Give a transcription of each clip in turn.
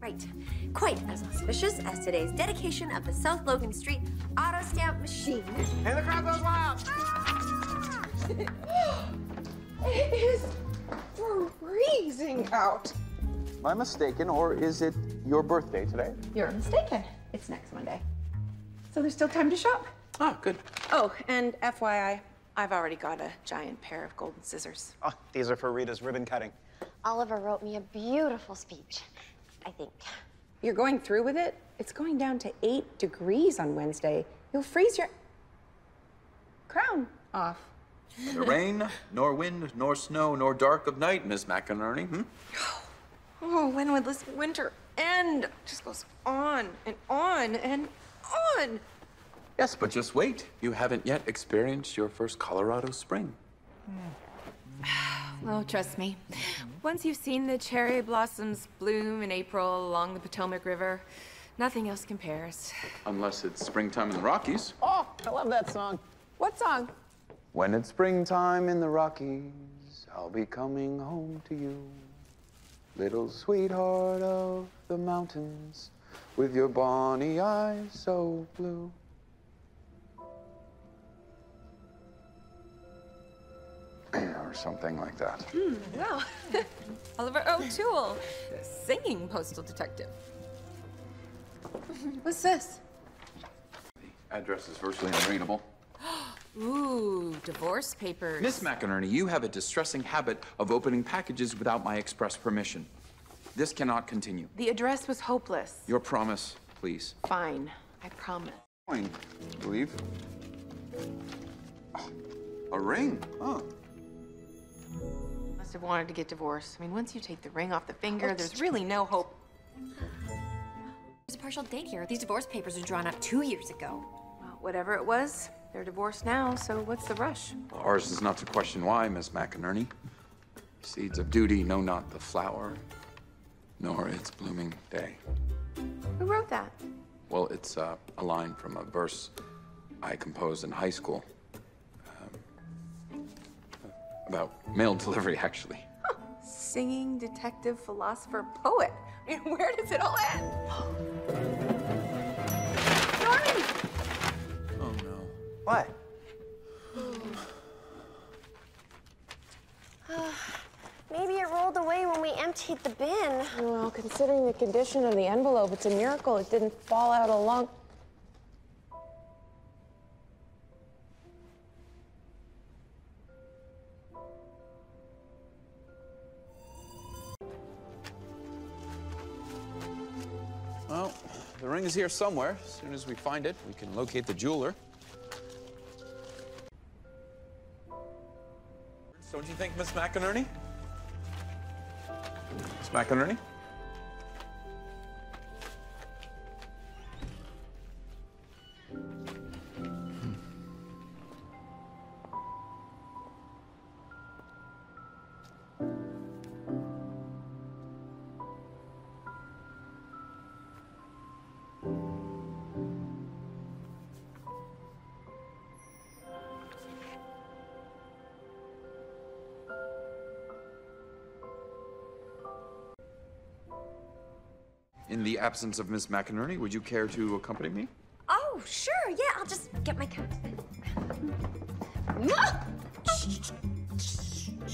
Right. Quite as auspicious as today's dedication of the South Logan Street auto stamp machine. And the crowd goes wild! It is freezing out. Am I mistaken, or is it your birthday today? You're mistaken. It's next Monday. So there's still time to shop. Oh, good. Oh, and FYI, I've already got a giant pair of golden scissors. Oh, these are for Rita's ribbon cutting. Oliver wrote me a beautiful speech, I think. You're going through with it? It's going down to 8 degrees on Wednesday. You'll freeze your crown off. Neither rain, nor wind, nor snow, nor dark of night, Miss McInerney. Oh, when would this winter end? It just goes on and on and on. Yes, but just wait. You haven't yet experienced your first Colorado spring. Oh, trust me. Once you've seen the cherry blossoms bloom in April along the Potomac River, nothing else compares. Unless it's springtime in the Rockies. Oh, I love that song. What song? When it's springtime in the Rockies, I'll be coming home to you. Little sweetheart of the mountains, with your bonny eyes so blue. Or something like that. Well, Oliver O'Toole, singing postal detective. What's this? The address is virtually unreadable. Ooh, divorce papers. Miss McInerney, you have a distressing habit of opening packages without my express permission. This cannot continue. The address was hopeless. Your promise, please. Fine, I promise. I believe. Oh, a ring, huh? Must have wanted to get divorced. I mean, once you take the ring off the finger, there's really no hope. There's a partial date here. These divorce papers were drawn up 2 years ago. Well, whatever it was, they're divorced now, so what's the rush? Ours is not to question why, Miss McInerney. Seeds of duty know not the flower, nor its blooming day. Who wrote that? Well, it's a line from a verse I composed in high school. About mail delivery, actually. Huh. Singing, detective, philosopher, poet. I mean, where does it all end? Norman! Oh, no. What? Maybe it rolled away when we emptied the bin. Well, considering the condition of the envelope, it's a miracle it didn't fall out along. Well, the ring is here somewhere. As soon as we find it, we can locate the jeweler. Don't you think, Miss McInerney? Miss McInerney? In the absence of Miss McInerney, would you care to accompany me? Oh, sure, yeah, I'll just get my coat.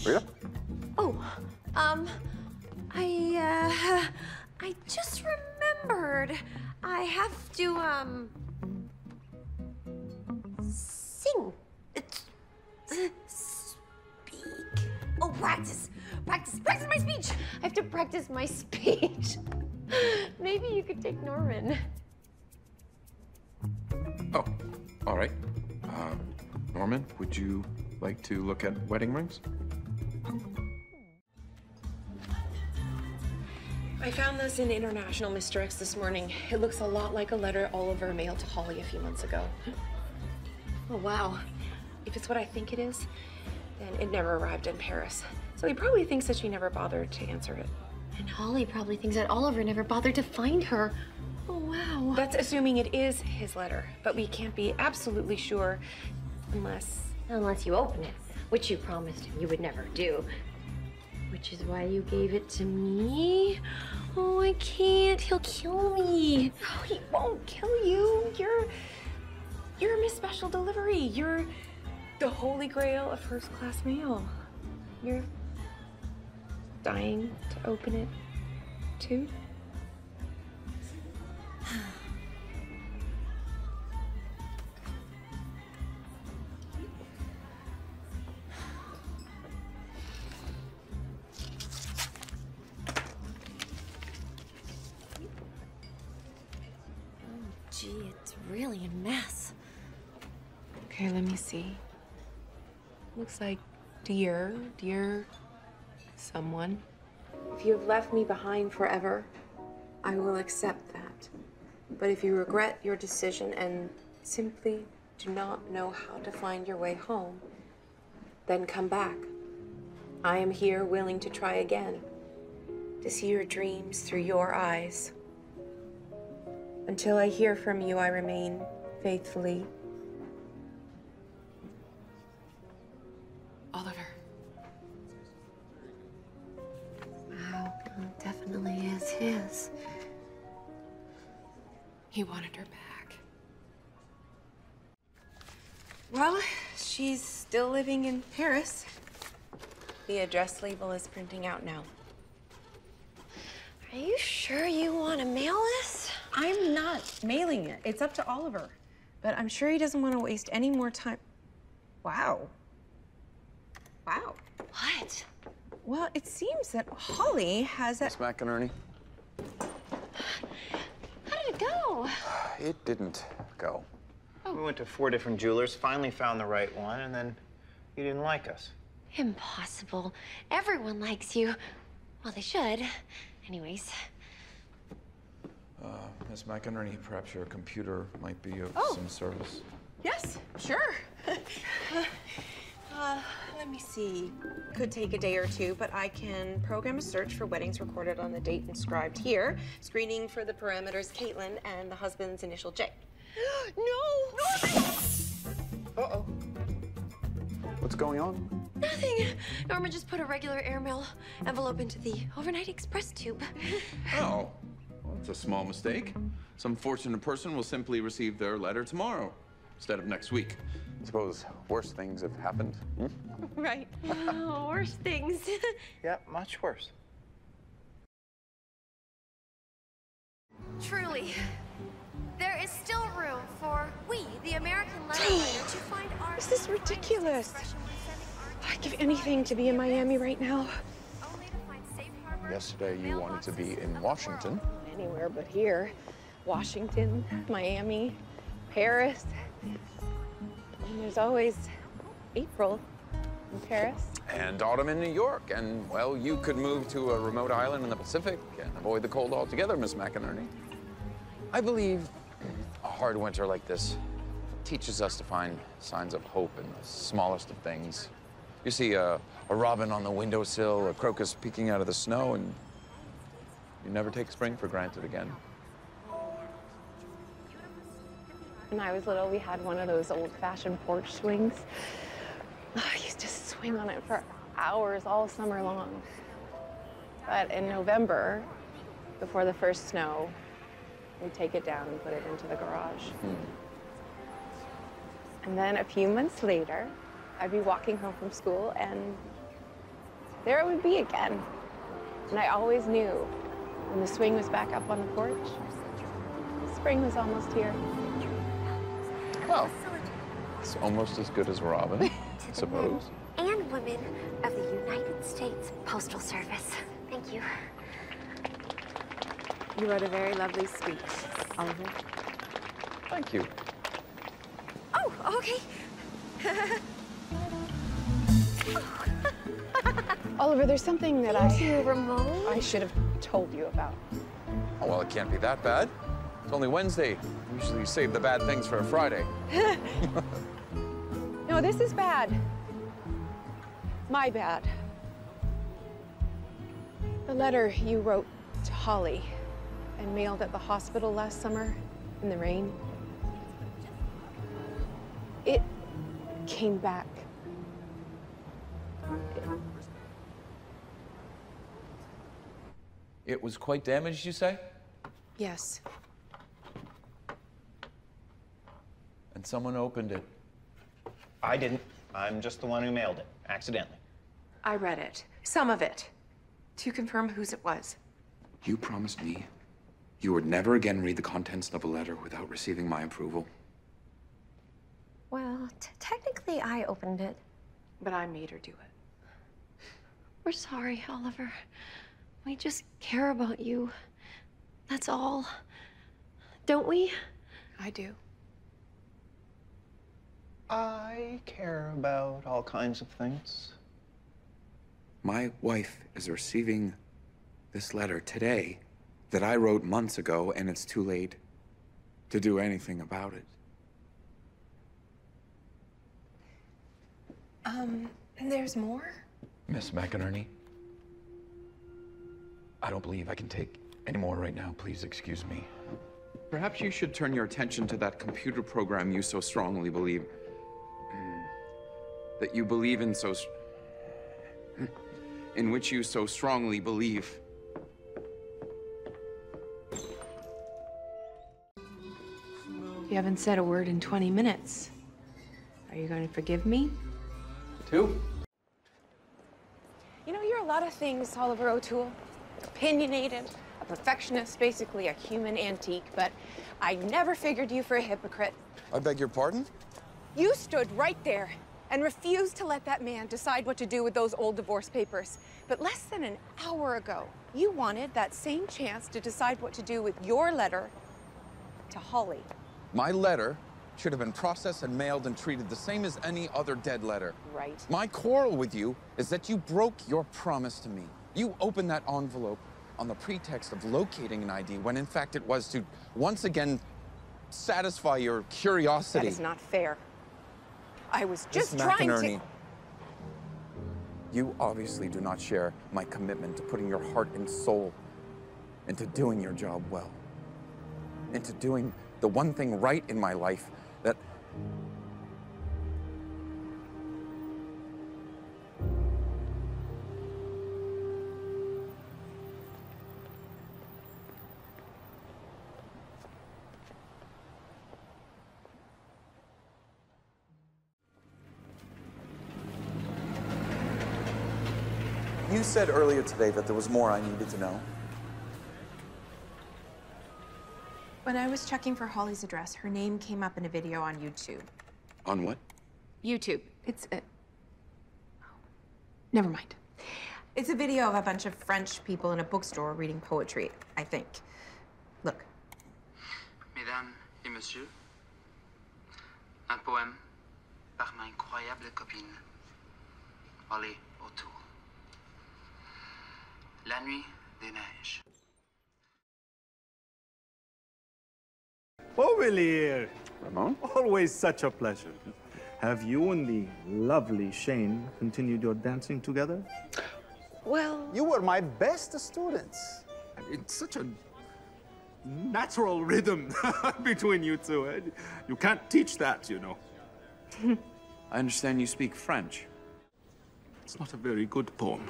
Rita? Oh, I just remembered. I have to, sing. Speak. Oh, practice my speech. I have to practice my speech. Maybe you could take Norman. Oh, all right. Norman, would you like to look at wedding rings? I found this in International Misdirects this morning. It looks a lot like a letter Oliver mailed to Holly a few months ago. Oh, wow. If it's what I think it is, then it never arrived in Paris. So he probably thinks that she never bothered to answer it. And Holly probably thinks that Oliver never bothered to find her. Oh, wow. That's assuming it is his letter, but we can't be absolutely sure unless Unless you open it, which you promised him you would never do. Which is why you gave it to me? Oh, I can't. He'll kill me. No, he won't kill you. You're Miss Special Delivery. You're the holy grail of first-class mail. You're dying to open it, too? Gee, it's really a mess. Okay, let me see. Looks like dear someone. If you have left me behind forever, I will accept that. But if you regret your decision and simply do not know how to find your way home, then come back. I am here willing to try again, to see your dreams through your eyes. Until I hear from you, I remain faithfully, Oliver. Wow, it definitely is his. He wanted her back. Well, she's still living in Paris. The address label is printing out now. Are you sure you want to mail this? I'm not mailing it. It's up to Oliver. But I'm sure he doesn't want to waste any more time. Wow. Wow. What? Well, it seems that Holly has a... Miss McInerney? How did it go? It didn't go. We went to 4 different jewelers, finally found the right one, and then you didn't like us. Impossible. Everyone likes you. Well, they should. Anyways. Miss McInerney, perhaps your computer might be of some service. Yes, sure. Let me see. Could take a day or two, but I can program a search for weddings recorded on the date inscribed here. Screening for the parameters Caitlin and the husband's initial J. No! Uh-oh. What's going on? Nothing. Norma just put a regular airmail envelope into the overnight express tube. Oh, well, it's a small mistake. Some fortunate person will simply receive their letter tomorrow instead of next week. I suppose worse things have happened. Right. Oh, worse things. Yeah, much worse. Truly, there is still room for we, the American legislature, to find our... This is ridiculous. I'd give anything to be in Miami right now. Only to find safe harbor Yesterday you wanted to be in Washington. Anywhere but here. Washington, Miami, Paris. And there's always April in Paris. And autumn in New York. And, well, you could move to a remote island in the Pacific and avoid the cold altogether, Miss McInerney. I believe a hard winter like this teaches us to find signs of hope in the smallest of things. You see a robin on the windowsill, a crocus peeking out of the snow, and you never take spring for granted again. When I was little, we had one of those old-fashioned porch swings. I used to swing on it for hours all summer long. But in November, before the first snow, we'd take it down and put it into the garage. And then a few months later, I'd be walking home from school, and there it would be again. And I always knew when the swing was back up on the porch, spring was almost here. Well, it's almost as good as Robin, I suppose. and women of the United States Postal Service. Thank you. You wrote a very lovely speech, Oliver. Thank you. Oh, okay. Oliver, there's something that Thank you, Ramon. I should have told you about. Oh, well, it can't be that bad. It's only Wednesday. Usually save the bad things for a Friday. No, this is bad. My bad. The letter you wrote to Holly and mailed at the hospital last summer in the rain, it came back. It was quite damaged, you say? Yes. And someone opened it. I didn't. I'm just the one who mailed it, accidentally. I read it. Some of it. To confirm whose it was. You promised me you would never again read the contents of a letter without receiving my approval. Well, technically I opened it. But I made her do it. We're sorry, Oliver. We just care about you. That's all. Don't we? I do. I care about all kinds of things. My wife is receiving this letter today that I wrote months ago, and it's too late to do anything about it. There's more? Miss McInerney, I don't believe I can take any more right now. Please excuse me. Perhaps you should turn your attention to that computer program you so strongly believe... that you believe in so... in which you so strongly believe. You haven't said a word in 20 minutes. Are you going to forgive me? Two? You know, you're a lot of things, Oliver O'Toole. Opinionated, a perfectionist, basically a human antique, but I never figured you for a hypocrite. I beg your pardon? You stood right there and refused to let that man decide what to do with those old divorce papers. But less than an hour ago, you wanted that same chance to decide what to do with your letter to Holly. My letter should have been processed and mailed and treated the same as any other dead letter. Right. My quarrel with you is that you broke your promise to me. You opened that envelope on the pretext of locating an ID when in fact it was to once again satisfy your curiosity. That is not fair. I was just Miss trying McInerney, to... you obviously do not share my commitment to putting your heart and soul into doing your job well, into doing the one thing right in my life that... You said earlier today that there was more I needed to know. When I was checking for Holly's address, her name came up in a video on YouTube. On what? YouTube. It's a... Never mind. It's a video of a bunch of French people in a bookstore reading poetry, I think. Look. Mesdames et messieurs, un poème par ma incroyable copine, Holly O'Toole. La nuit des neiges. Oh, Villiers. Ramon? Always such a pleasure. Have you and the lovely Shane continued your dancing together? Well... You were my best students. It's such a natural rhythm between you two. You can't teach that, you know. I understand you speak French. It's not a very good poem.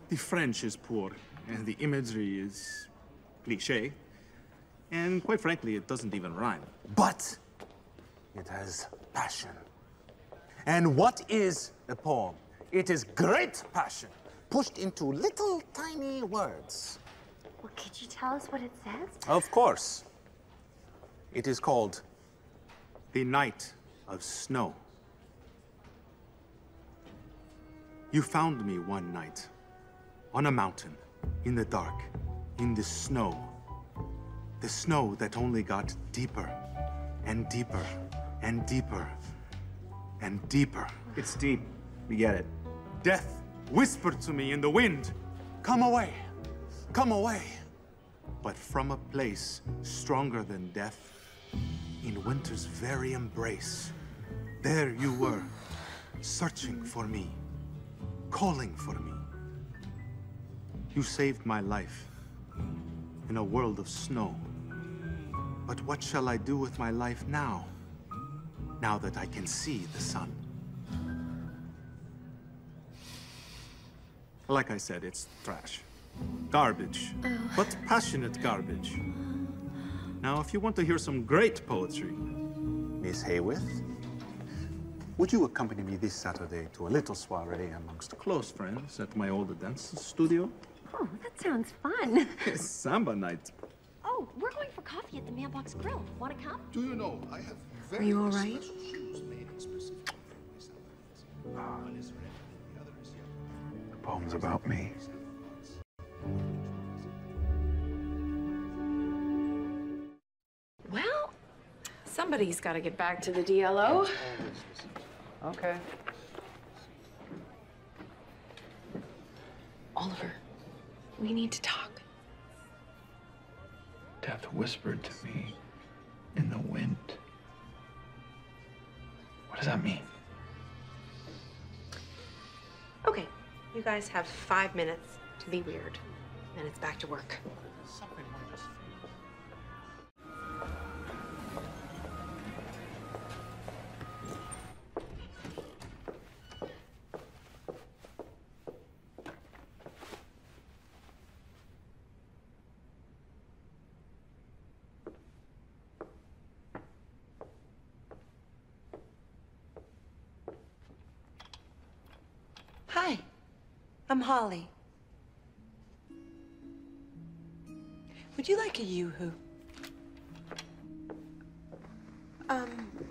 The French is poor, and the imagery is cliché. And quite frankly, it doesn't even rhyme. But it has passion. And what is a poem? It is great passion, pushed into little tiny words. Well, could you tell us what it says? Of course. It is called The Night of Snow. You found me one night on a mountain, in the dark, in the snow. The snow that only got deeper and deeper and deeper and deeper. It's deep. We get it. Death whispered to me in the wind, "Come away, come away." But from a place stronger than death, in winter's very embrace, there you were, searching for me, calling for me. You saved my life in a world of snow. But what shall I do with my life now? Now that I can see the sun. Like I said, it's trash. Garbage. But passionate garbage. Now, if you want to hear some great poetry, Miss Hayworth, would you accompany me this Saturday to a little soiree amongst close friends at my old dance studio? Oh, that sounds fun. It's Samba night. Oh, we're going for coffee at the Mailbox Grill. Want to come? Do you know, I have very Are you all right? special shoes made specifically for my One is red and the other is yellow. The poem's about me. Well, somebody's got to get back to the DLO. Okay. Oliver, we need to talk. Death whispered to me in the wind. What does that mean? Okay, you guys have 5 minutes to be weird, then it's back to work. Hi, I'm Holly. Would you like a Yoo-hoo?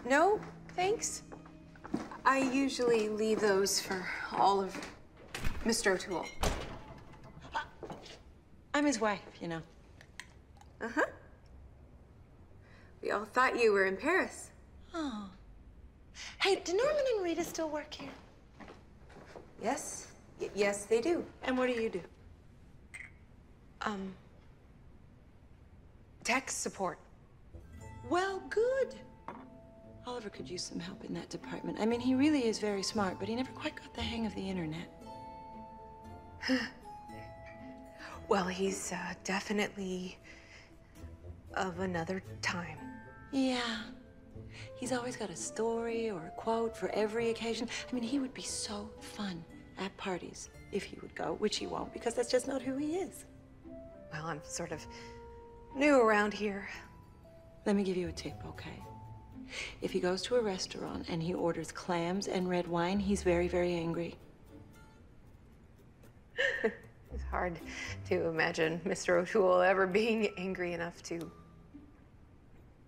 No, thanks. I usually leave those for all of Mr. O'Toole. I'm his wife, you know. Uh-huh. We all thought you were in Paris. Oh. Hey, do Norman and Rita still work here? Yes. Yes, they do. And what do you do? Tech support. Well, good. Oliver could use some help in that department. I mean, he really is very smart, but he never quite got the hang of the internet. Well, he's definitely of another time. Yeah. He's always got a story or a quote for every occasion. I mean, he would be so fun at parties if he would go, which he won't because that's just not who he is. Well, I'm sort of new around here. Let me give you a tip, okay? If he goes to a restaurant and he orders clams and red wine, he's very, very angry. It's hard to imagine Mr. O'Toole ever being angry enough to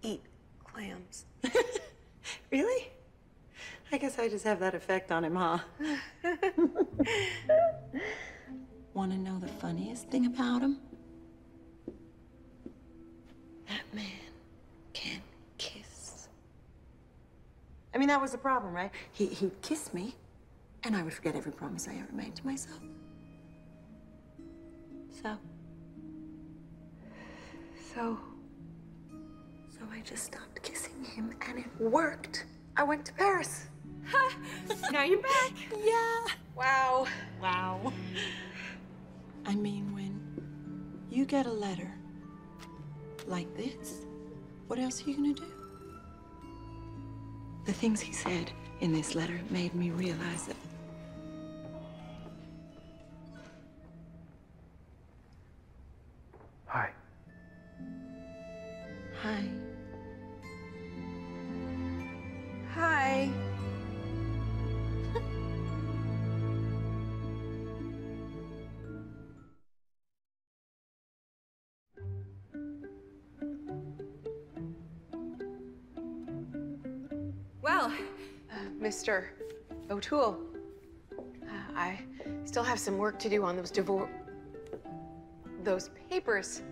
eat clams. Really? I guess I just have that effect on him, huh? Want to know the funniest thing about him? That man can kiss. I mean, that was the problem, right? He'd kiss me, and I would forget every promise I ever made to myself. So I just stopped kissing him, and it worked. I went to Paris. Now you're back. Yeah. Wow. Wow. I mean, when you get a letter like this, what else are you gonna do? The things he said in this letter made me realize that Hi. Hi. Hi. Well, Mr. O'Toole, I still have some work to do on those papers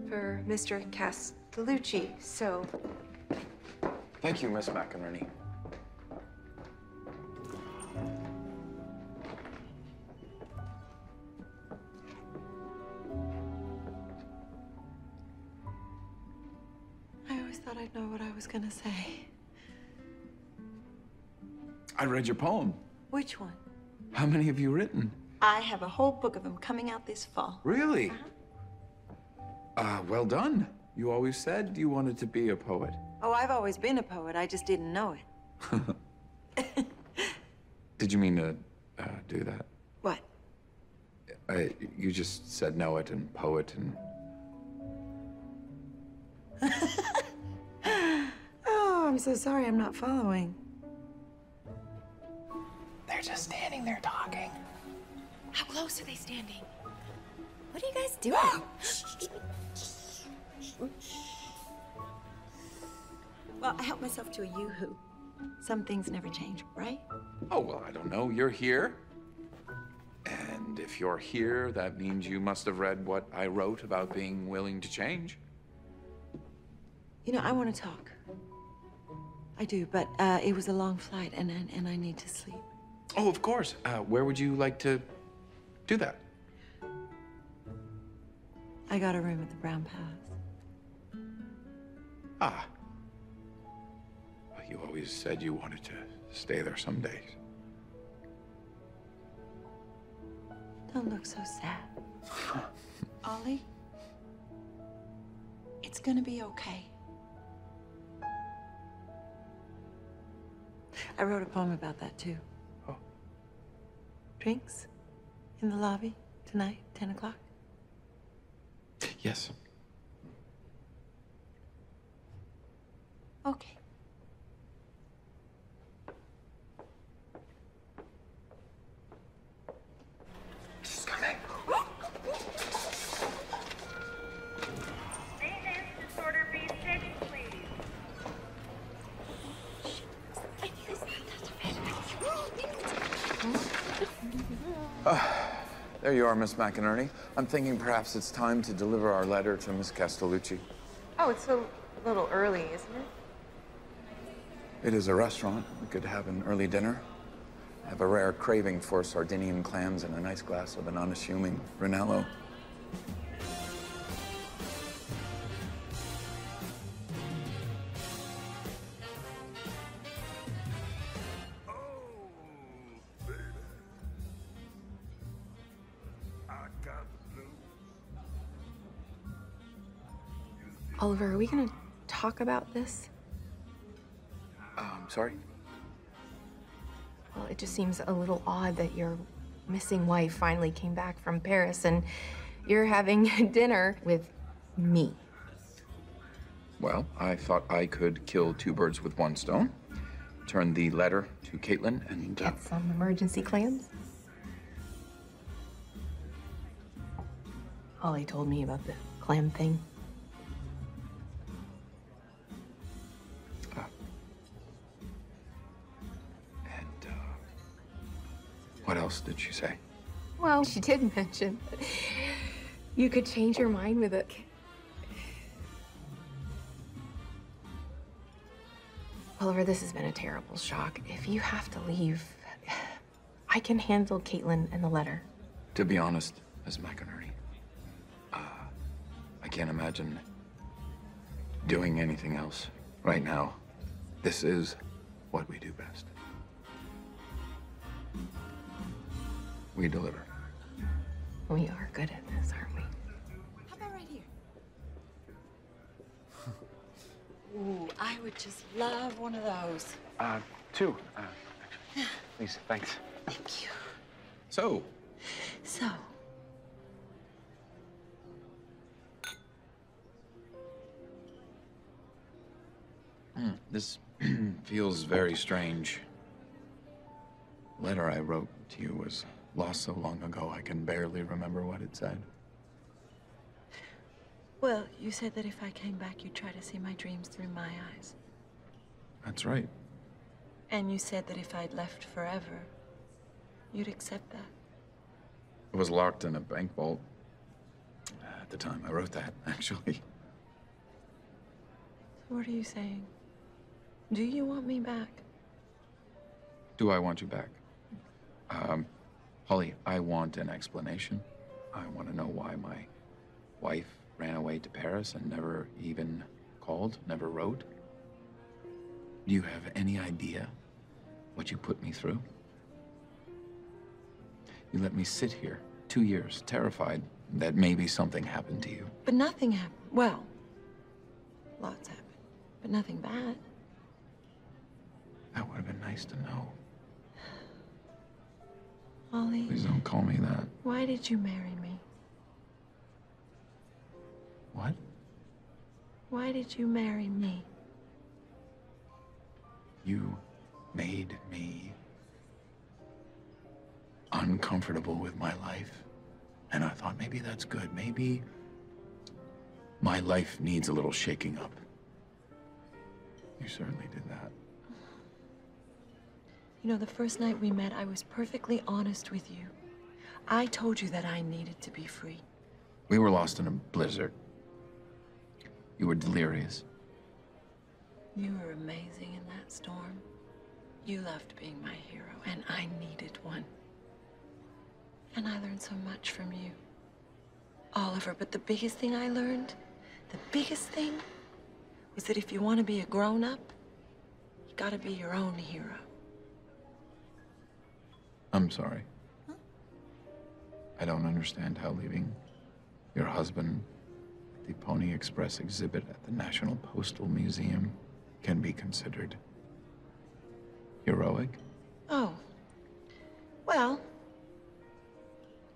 for Mr. Castellucci, so... Thank you, Miss McInerney. I always thought I'd know what I was gonna say. I read your poem. Which one? How many have you written? I have a whole book of them coming out this fall. Really? Well done. You always said you wanted to be a poet. Oh, I've always been a poet. I just didn't know it. Did you mean to do that? What? You just said know it and poet and... Oh, I'm so sorry. I'm not following. They're just standing there talking. How close are they standing? What are you guys doing? Well, I helped myself to a yoo-hoo. Some things never change, right? Oh, well, I don't know. You're here. And if you're here, that means you must have read what I wrote about being willing to change. You know, I want to talk. I do, but it was a long flight, and I need to sleep. Oh, of course. Where would you like to do that? I got a room at the Brown Palace. Ah. Well, you always said you wanted to stay there some days. Don't look so sad. Ollie, it's gonna be okay. I wrote a poem about that, too. Oh. Drinks? In the lobby? Tonight, 10 o'clock? Yes. Okay. She's coming. Disorder B6, please. There you are, Miss McInerney. I'm thinking perhaps it's time to deliver our letter to Miss Castellucci. Oh, it's a little early, isn't it? It is a restaurant. We could have an early dinner. I have a rare craving for Sardinian clams and a nice glass of an unassuming Brunello. Oliver, are we gonna talk about this? Sorry? Well, it just seems a little odd that your missing wife finally came back from Paris and you're having dinner with me. Well, I thought I could kill two birds with one stone. Turn the letter to Caitlin and... Get some emergency clams? Ollie told me about the clam thing. What else did she say? Well, she did mention you could change your mind with it. Oliver, this has been a terrible shock. If you have to leave, I can handle Caitlin and the letter. To be honest, Miss McInerney, I can't imagine doing anything else right now. This is what we do best. We deliver. We are good at this, aren't we? How about right here? Ooh, I would just love one of those. Two, actually. Please, thanks. Thank you. So, this feels very strange. The letter I wrote to you was lost so long ago, I can barely remember what it said. Well, you said that if I came back, you'd try to see my dreams through my eyes. That's right. And you said that if I'd left forever, you'd accept that. It was locked in a bank vault at the time I wrote that, actually. So what are you saying? Do you want me back? Do I want you back? Holly, I want an explanation. I want to know why my wife ran away to Paris and never even called, never wrote. Do you have any idea what you put me through? You let me sit here 2 years, terrified that maybe something happened to you. But nothing happened. Well, lots happened, but nothing bad. That would have been nice to know. Ollie. Please don't call me that. Why did you marry me? What? Why did you marry me? You made me uncomfortable with my life. And I thought maybe that's good. Maybe my life needs a little shaking up. You certainly did that. You know, the first night we met, I was perfectly honest with you. I told you that I needed to be free. We were lost in a blizzard. You were delirious. You were amazing in that storm. You loved being my hero, and I needed one. And I learned so much from you, Oliver. But the biggest thing I learned, the biggest thing, was that if you want to be a grown-up, you gotta be your own hero. I'm sorry. Huh? I don't understand how leaving your husband at the Pony Express exhibit at the National Postal Museum can be considered heroic. Oh. Well,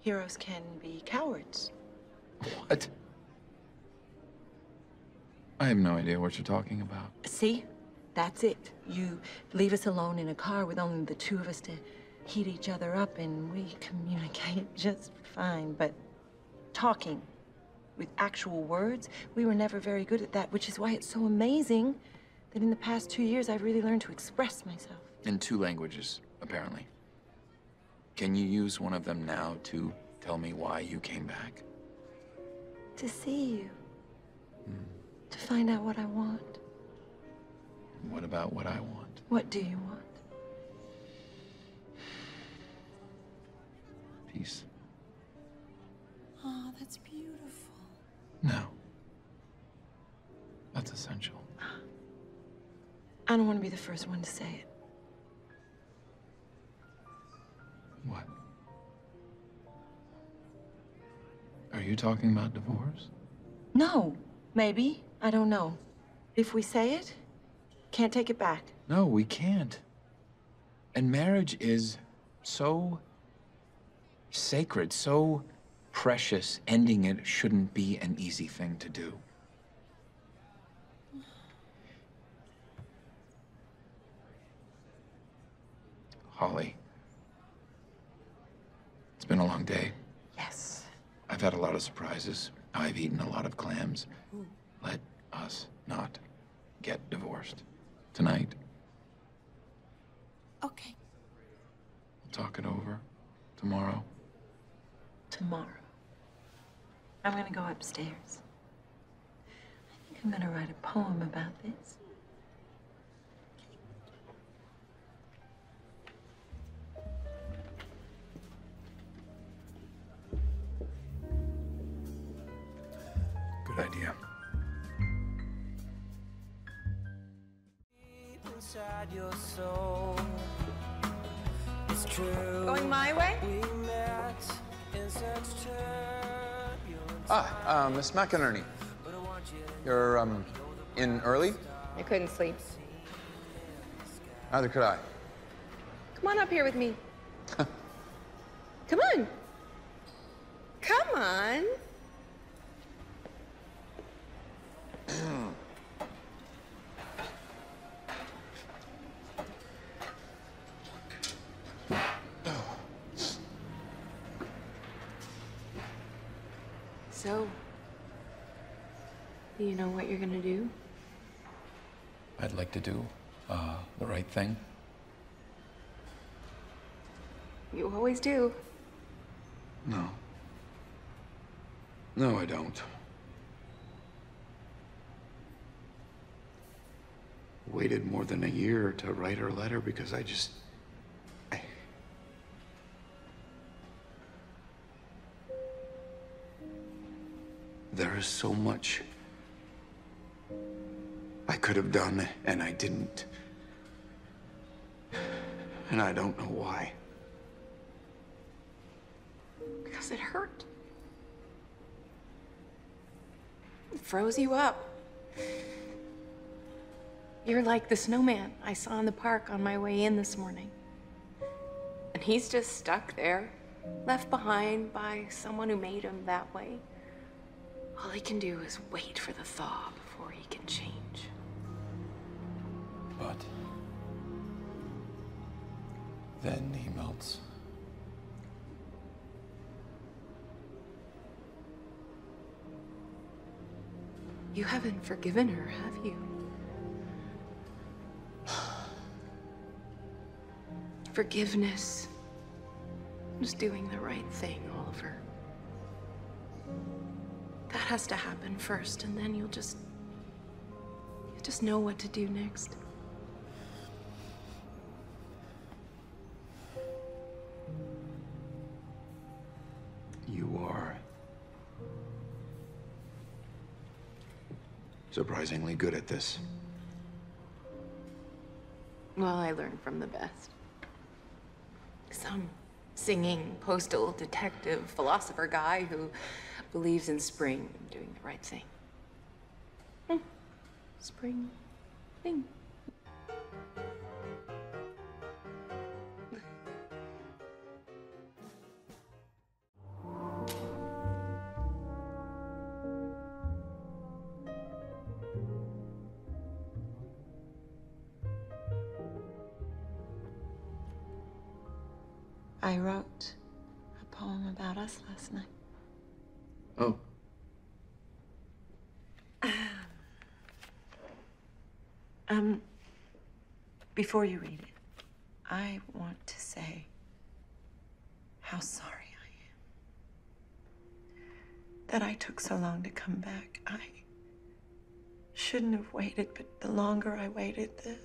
heroes can be cowards. What? I have no idea what you're talking about. See? That's it. You leave us alone in a car with only the two of us to heat each other up, and we communicate just fine. But talking with actual words, we were never very good at that, which is why it's so amazing that in the past 2 years, I've really learned to express myself. In 2 languages, apparently. Can you use one of them now to tell me why you came back? To see you. To find out what I want. What about what I want? What do you want? Peace. Oh, that's beautiful. No. That's essential. I don't want to be the first one to say it. What? Are you talking about divorce? No. Maybe. I don't know. If we say it, can't take it back. No, we can't. And marriage is so sacred, so precious. Ending it shouldn't be an easy thing to do. Holly, it's been a long day. Yes. I've had a lot of surprises. I've eaten a lot of clams. Let us not get divorced tonight. Okay. We'll talk it over tomorrow. Tomorrow. I'm gonna go upstairs. I think I'm gonna write a poem about this. Good idea. Inside your soul, it's true. Going my way? We met in such Miss McInerney. You're, in early? I couldn't sleep. Neither could I. Come on up here with me. Come on. Come on. So, do you know what you're gonna do? I'd like to do the right thing. You always do. No. No, I don't. Waited more than a year to write her letter because there is so much I could have done, and I didn't. And I don't know why. Because it hurt. It froze you up. You're like the snowman I saw in the park on my way in this morning. And he's just stuck there, left behind by someone who made him that way. All he can do is wait for the thaw before he can change. But then he melts. You haven't forgiven her, have you? Forgiveness is doing the right thing, Oliver. That has to happen first, and then you'll just know what to do next. You are surprisingly good at this. Well, I learned from the best. Some singing postal detective philosopher guy who believes in spring and doing the right thing. Spring thing. I wrote a poem about us last night. Oh. Before you read it, I want to say how sorry I am that I took so long to come back. I shouldn't have waited, but the longer I waited, the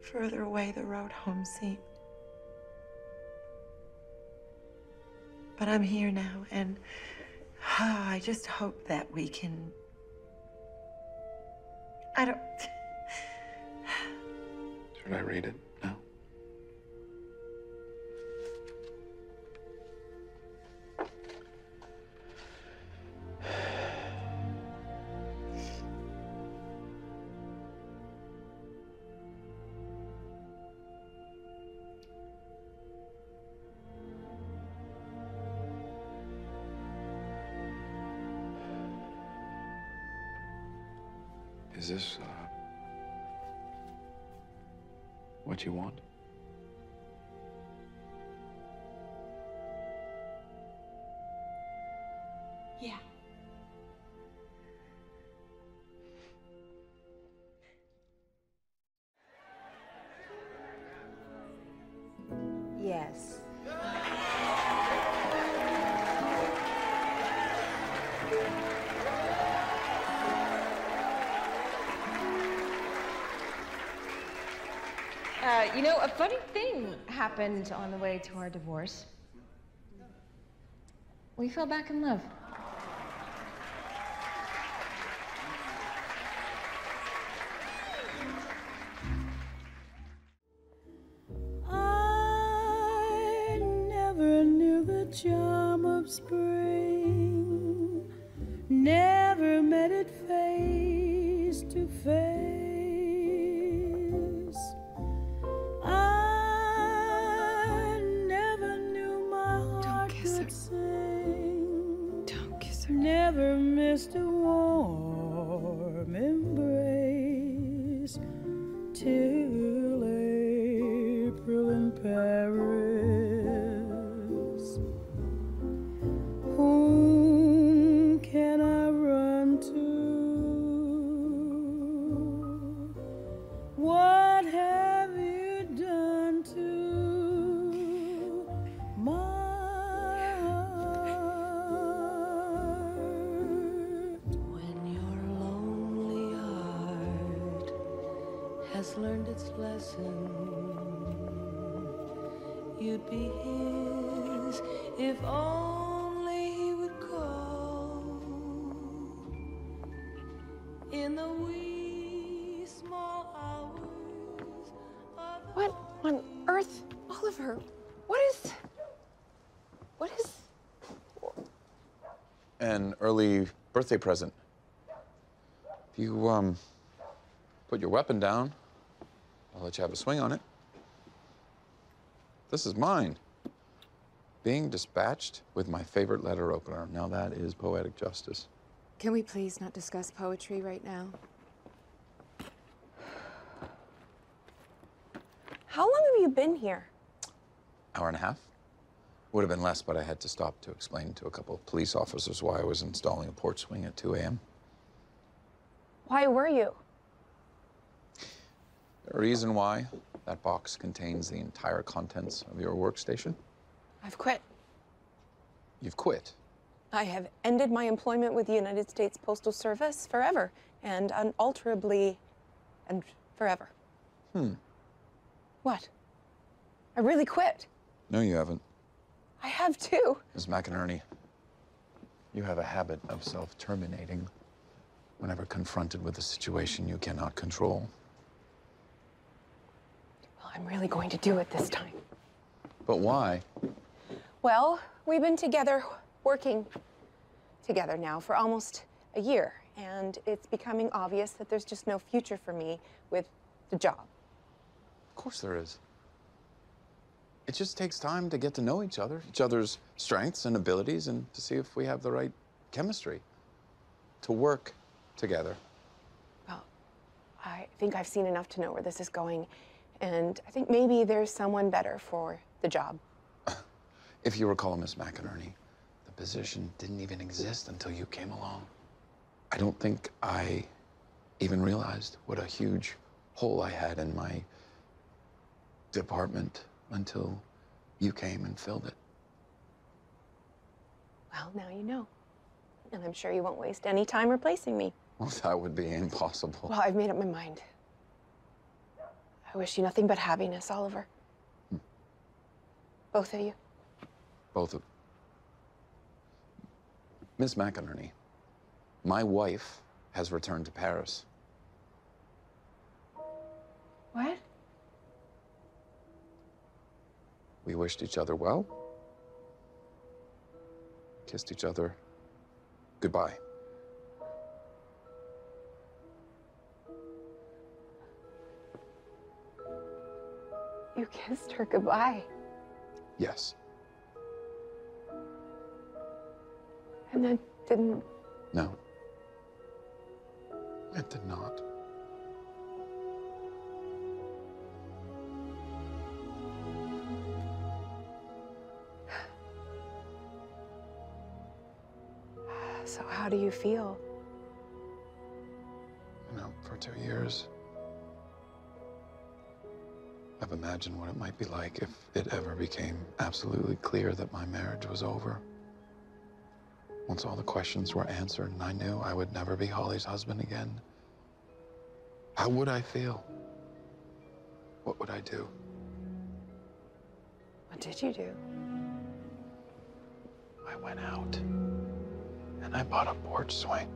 further away the road home seemed. But I'm here now, and I just hope that we can... Should I read it now? Is this, what you want? Yeah. Yes. You know, a funny thing happened on the way to our divorce. We fell back in love. I never knew the charm of spring, never met it face to face. Never missed a warm embrace till April in Paris. Whom can I run to? What have you done to my has learned its lesson? You'd be his if only he would call in the wee small hours of the What on earth, Oliver? What is... An early birthday present. If you, put your weapon down, I'll let you have a swing on it. This is mine. Being dispatched with my favorite letter opener. Now that is poetic justice. Can we please not discuss poetry right now? How long have you been here? Hour and a half. Would have been less, but I had to stop to explain to a couple of police officers why I was installing a porch swing at 2 a.m. Why were you? The reason why that box contains the entire contents of your workstation. I've quit. You've quit. I have ended my employment with the United States Postal Service forever and unalterably and forever. What? I really quit. No, you haven't. I have too. Ms. McInerney, you have a habit of self-terminating whenever confronted with a situation you cannot control. Well, I'm really going to do it this time. But why? Well, we've been together, working together now for almost a year, and it's becoming obvious that there's just no future for me with the job. Of course there is. It just takes time to get to know each other's strengths and abilities, and to see if we have the right chemistry to work together. Well, I think I've seen enough to know where this is going, and I think maybe there's someone better for the job. If you recall, Miss McInerney, the position didn't even exist until you came along. I don't think I even realized what a huge hole I had in my department until you came and filled it. Well, now you know. And I'm sure you won't waste any time replacing me. Well, that would be impossible. Well, I've made up my mind. I wish you nothing but happiness, Oliver. Both of you. Both of... Miss McInerney, my wife has returned to Paris. What? We wished each other well, kissed each other goodbye. You kissed her goodbye. Yes. And that didn't... No. It did not. So how do you feel? You know, for 2 years, I've imagined what it might be like if it ever became absolutely clear that my marriage was over. Once all the questions were answered and I knew I would never be Holly's husband again, how would I feel? What would I do? What did you do? I went out and I bought a porch swing.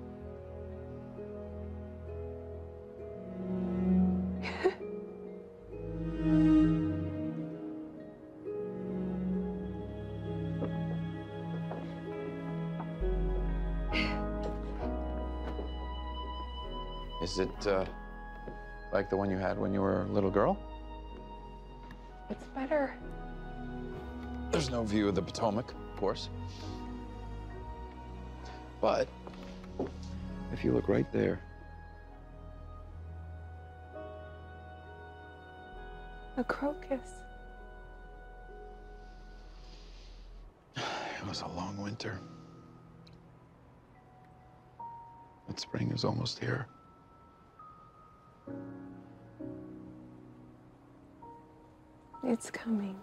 Is it, like the one you had when you were a little girl? It's better. There's no view of the Potomac, of course. But if you look right there, a crocus. It was a long winter. But spring is almost here. It's coming.